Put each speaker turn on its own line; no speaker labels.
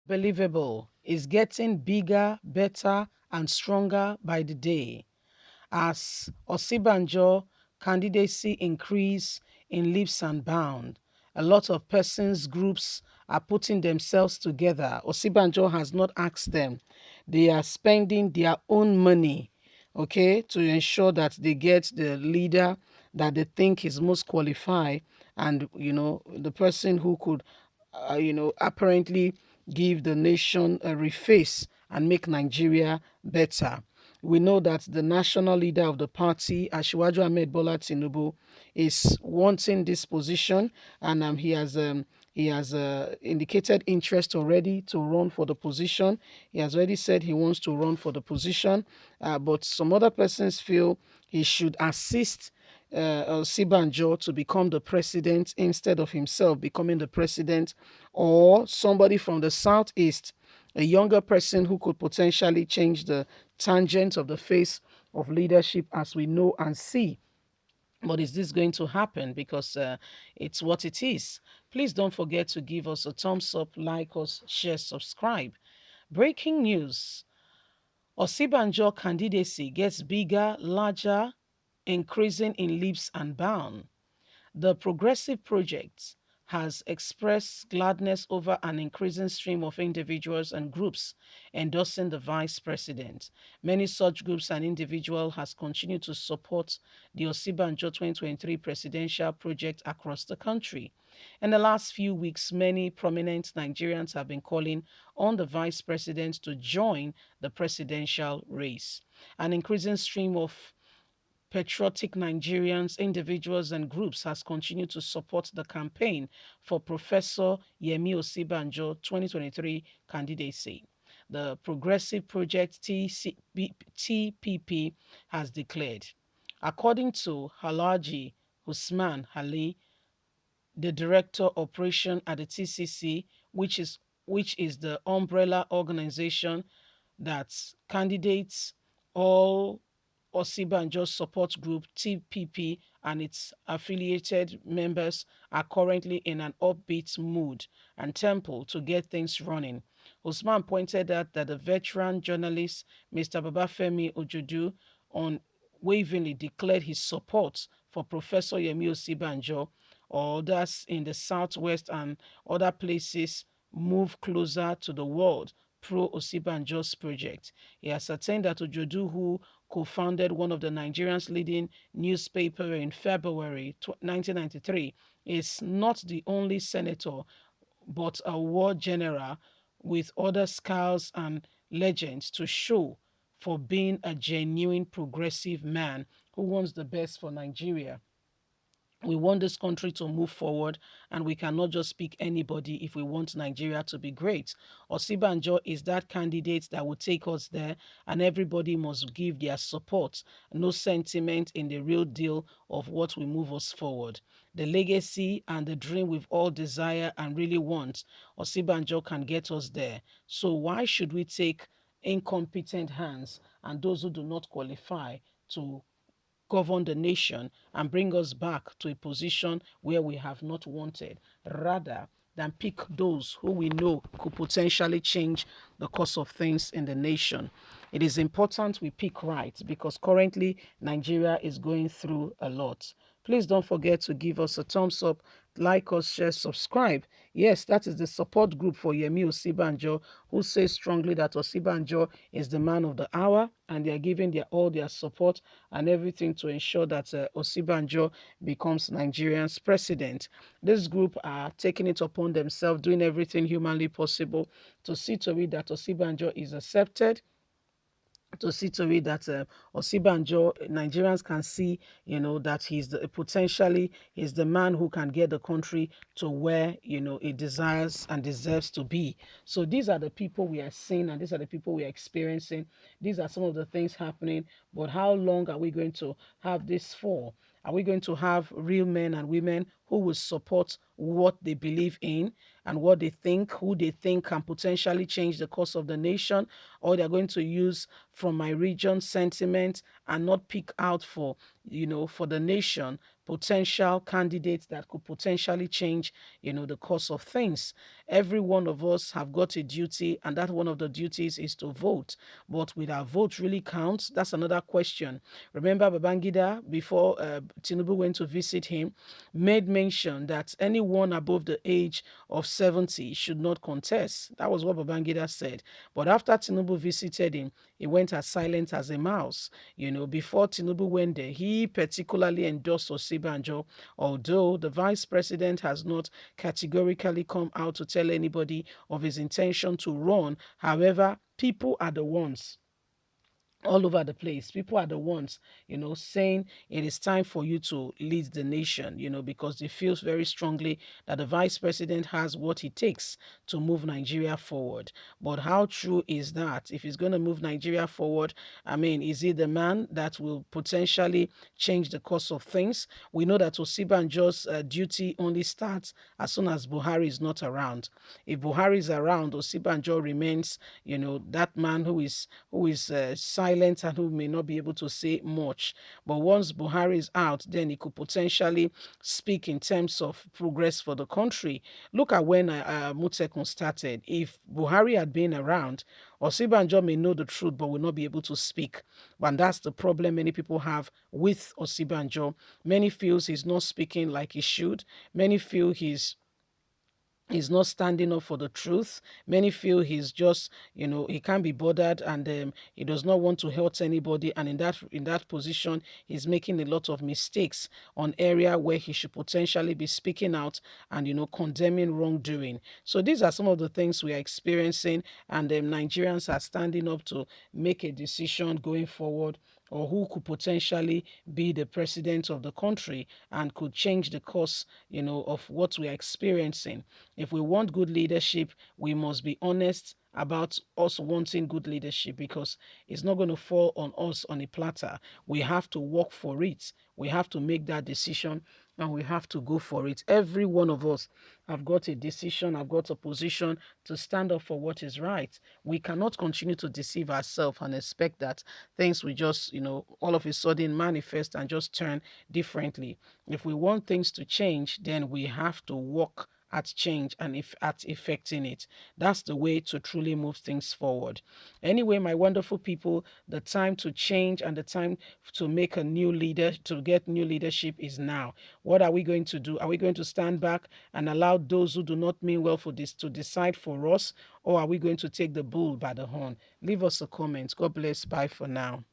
Believable is getting bigger, better, and stronger by the day. As Osinbajo candidacy increase in leaps and bounds, a lot of persons, groups are putting themselves together. Osinbajo has not asked them. They are spending their own money, okay, to ensure that they get the leader that they think is most qualified and, the person who could, apparently give the nation a reface and make Nigeria better. We know that the national leader of the party, Asiwaju Ahmed Bola Tinubu, is wanting this position, and he has indicated interest already to run for the position. He has already said he wants to run for the position, but some other persons feel he should assist Sibanjo to become the president instead of himself becoming the president, or somebody from the southeast, a younger person who could potentially change the tangent of the face of leadership as we know and see. But is this going to happen? Because it's what it is. Please don't forget to give us a thumbs up, like us, share, subscribe. Breaking news: Osinbajo candidacy gets bigger, larger, increasing in leaps and bounds. The Progressive Project has expressed gladness over an increasing stream of individuals and groups endorsing the vice president. Many such groups and individuals has continued to support the Osinbajo 2023 presidential project across the country. In the last few weeks, many prominent Nigerians have been calling on the vice president to join the presidential race. An increasing stream of patriotic Nigerians, individuals, and groups has continued to support the campaign for Professor Yemi Osinbajo 2023 candidacy. The Progressive Project TPP has declared. According to Halaji Usman Ali, the director operation at the TCC, which is the umbrella organization that candidates all Osinbajo support group TPP and its affiliated members are currently in an upbeat mood and tempo to get things running. Usman pointed out that the veteran journalist Mr. Babafemi Ojudu unwaveringly declared his support for Professor Yemi Osinbajo. Others in the southwest and other places move closer to the world pro Osinbajo's project. He ascertained that Ojodu, who co-founded one of the Nigerian's leading newspaper in February 1993, is not the only senator but a war general with other scars and legends to show for being a genuine progressive man who wants the best for Nigeria. We want this country to move forward, and we cannot just pick anybody if we want Nigeria to be great. Osinbajo is that candidate that will take us there, and everybody must give their support. No sentiment in the real deal of what will move us forward. The legacy and the dream we've all desire and really want, Osinbajo can get us there. So why should we take incompetent hands and those who do not qualify to govern the nation and bring us back to a position where we have not wanted, rather than pick those who we know could potentially change the course of things in the nation? It is important we pick right because currently Nigeria is going through a lot. Please don't forget to give us a thumbs up, like us, share, subscribe. Yes, that is the support group for Yemi Osinbajo, who says strongly that Osinbajo is the man of the hour, and they are giving all their support and everything to ensure that Osinbajo becomes Nigeria's president. This group are taking it upon themselves, doing everything humanly possible to see to it that Osinbajo is accepted, to see to it that Osinbajo, Nigerians can see, that potentially he's the man who can get the country to where, it desires and deserves to be. So these are the people we are seeing, and these are the people we are experiencing. These are some of the things happening. But how long are we going to have this for? Are we going to have real men and women who will support what they believe in and what they think, who they think can potentially change the course of the nation, or they're going to use from my region sentiment and not pick out for, for the nation potential candidates that could potentially change, the course of things. Every one of us have got a duty, and that one of the duties is to vote. But will our vote really count? That's another question. Remember, Babangida, before Tinubu went to visit him, made mention that anyone above the age of 70 should not contest. That was what Babangida said. But after Tinubu visited him, he went as silent as a mouse. Before Tinubu went there, he particularly endorsed Osinbajo, although the vice president has not categorically come out to tell anybody of his intention to run. However, people are the ones all over the place. People are the ones, saying it is time for you to lead the nation, because they feel very strongly that the vice president has what it takes to move Nigeria forward. But how true is that? If he's going to move Nigeria forward, I mean, is he the man that will potentially change the course of things? We know that Osinbajo's duty only starts as soon as Buhari is not around. If Buhari is around, Osinbajo remains, that man who is silent and who may not be able to say much. But once Buhari is out, then he could potentially speak in terms of progress for the country. Look at when Mutekun started. If Buhari had been around, Osinbajo may know the truth but will not be able to speak. And that's the problem many people have with Osinbajo. Many feels he's not speaking like he should. Many feel he's not standing up for the truth. Many feel he's just, he can't be bothered, and he does not want to hurt anybody. And in that position, he's making a lot of mistakes on area where he should potentially be speaking out and condemning wrongdoing. So these are some of the things we are experiencing, and Nigerians are standing up to make a decision going forward, or who could potentially be the president of the country and could change the course, of what we are experiencing. If we want good leadership, we must be honest about us wanting good leadership, because it's not going to fall on us on a platter. We have to work for it. We have to make that decision, and we have to go for it. Every one of us have got a decision, have got a position to stand up for what is right. We cannot continue to deceive ourselves and expect that things will just, all of a sudden manifest and just turn differently. If we want things to change, then we have to work at change and if at effecting it. That's the way to truly move things forward. Anyway, my wonderful people, the time to change and the time to make a new leader, to get new leadership is now. What are we going to do? Are we going to stand back and allow those who do not mean well for this to decide for us, or are we going to take the bull by the horn? Leave us a comment. God bless. Bye for now.